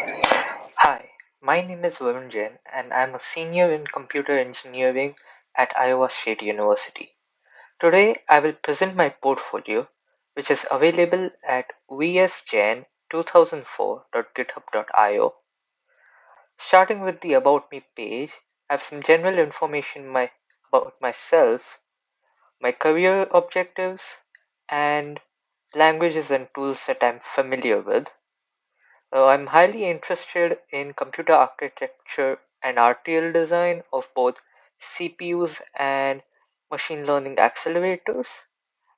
Hi, my name is Varun Jain and I'm a senior in computer engineering at Iowa State University. Today I will present my portfolio, which is available at vsjan2004.github.io. Starting with the About Me page, I have some general information about myself, my career objectives, and languages and tools that I'm familiar with. I'm highly interested in computer architecture and RTL design of both CPUs and machine learning accelerators.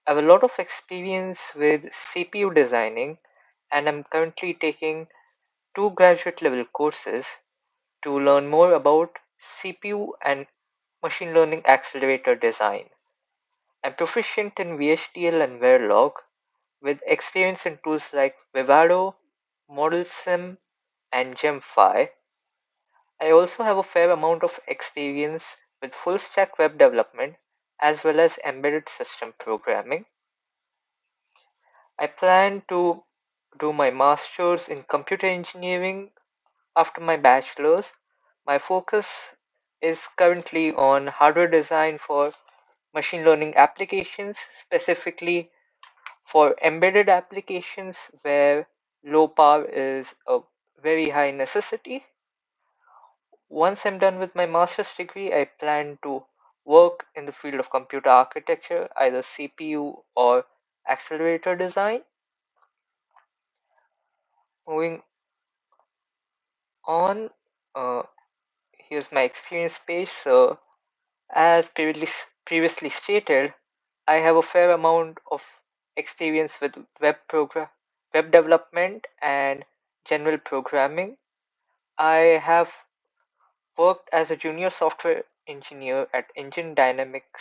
I have a lot of experience with CPU designing, and I'm currently taking two graduate level courses to learn more about CPU and machine learning accelerator design. I'm proficient in VHDL and Verilog with experience in tools like Vivado, ModelSim, and Gem5. I also have a fair amount of experience with full stack web development as well as embedded system programming. I plan to do my master's in computer engineering after my bachelor's. My focus is currently on hardware design for machine learning applications, specifically for embedded applications where low power is a very high necessity. Once I'm done with my master's degree, I plan to work in the field of computer architecture, either CPU or accelerator design. Moving on, uh, here's my experience page. So, as previously stated, I have a fair amount of experience with web development, and general programming. I have worked as a junior software engineer at Engine Dynamics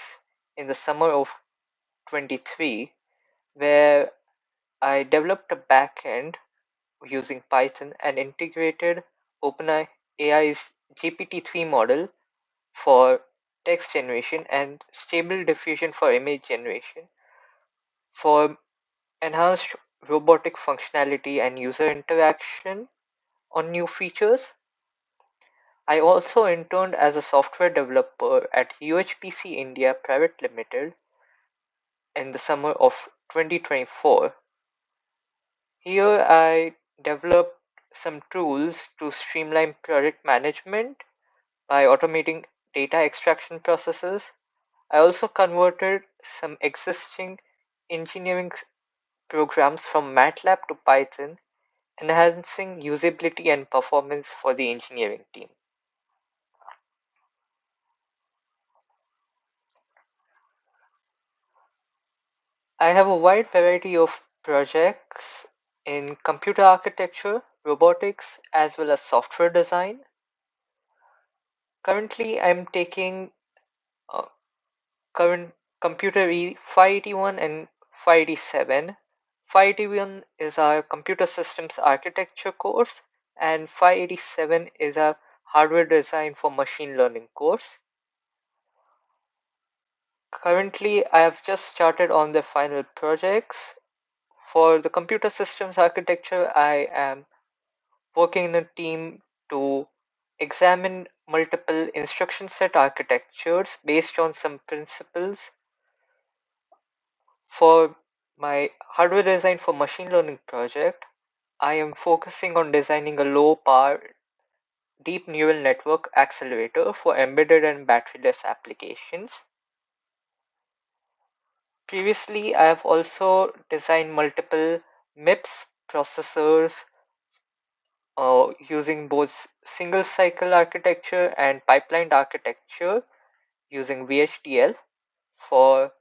in the summer of 23, where I developed a backend using Python and integrated OpenAI's GPT-3 model for text generation and Stable Diffusion for image generation for enhanced robotic functionality and user interaction on new features. I also interned as a software developer at UHPC India Private Limited in the summer of 2024. Here I developed some tools to streamline project management by automating data extraction processes. I also converted some existing engineering programs from MATLAB to Python, enhancing usability and performance for the engineering team. I have a wide variety of projects in computer architecture, robotics, as well as software design. Currently, I'm taking uh, current Computer E 581 and 587. 581 is our computer systems architecture course, and 587 is our hardware design for machine learning course. Currently, I have just started on the final projects. For the computer systems architecture, I am working in a team to examine multiple instruction set architectures based on some principles. For my hardware design for machine learning project, I am focusing on designing a low power deep neural network accelerator for embedded and batteryless applications. Previously, I have also designed multiple MIPS processors using both single cycle architecture and pipelined architecture using VHDL for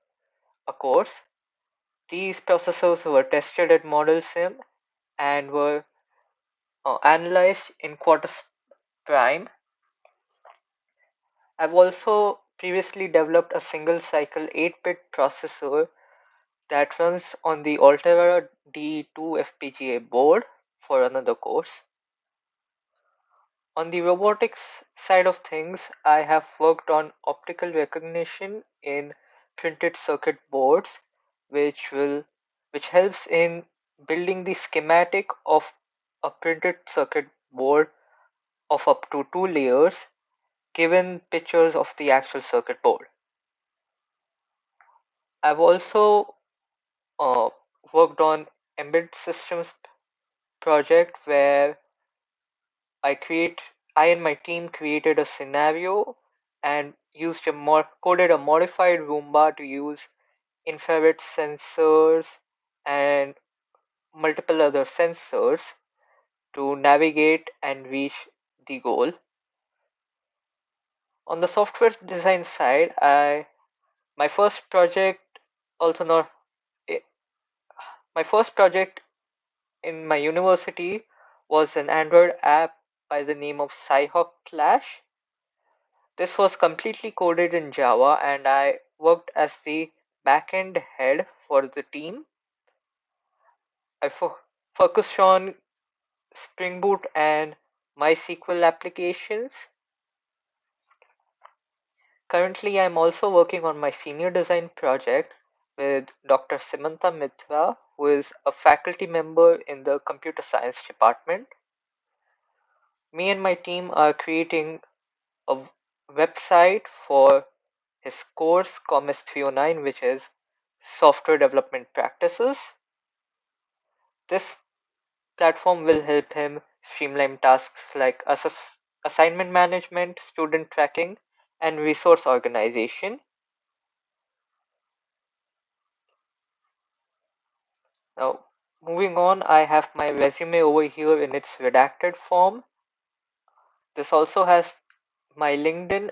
a course. These processors were tested at ModelSim and were analyzed in Quartus Prime. I've also previously developed a single cycle 8-bit processor that runs on the Altera D2 FPGA board for another course. On the robotics side of things, I have worked on optical recognition in printed circuit boards, which will which helps in building the schematic of a printed circuit board of up to 2 layers, given pictures of the actual circuit board. I've also uh, worked on embedded systems project where I create I and my team created a scenario and used coded a modified Roomba to use infrared sensors and multiple other sensors to navigate and reach the goal. On the software design side, I my first project also not eh, my first project in my university was an Android app by the name of Scyhawk Clash. This was completely coded in Java, and I worked as the backend head for the team. I focused on Spring Boot and MySQL applications. Currently, I'm also working on my senior design project with Dr. Simantha Mitra, who is a faculty member in the computer science department. Me and my team are creating a website for his course, COMIS 309, which is Software Development Practices. This platform will help him streamline tasks like assignment management, student tracking, and resource organization. Now, moving on, I have my resume over here in its redacted form. This also has my LinkedIn.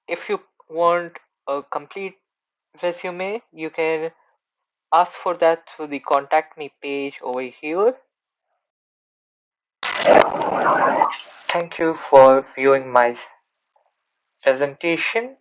If you want a complete resume, you can ask for that through the contact me page over here. Thank you for viewing my presentation.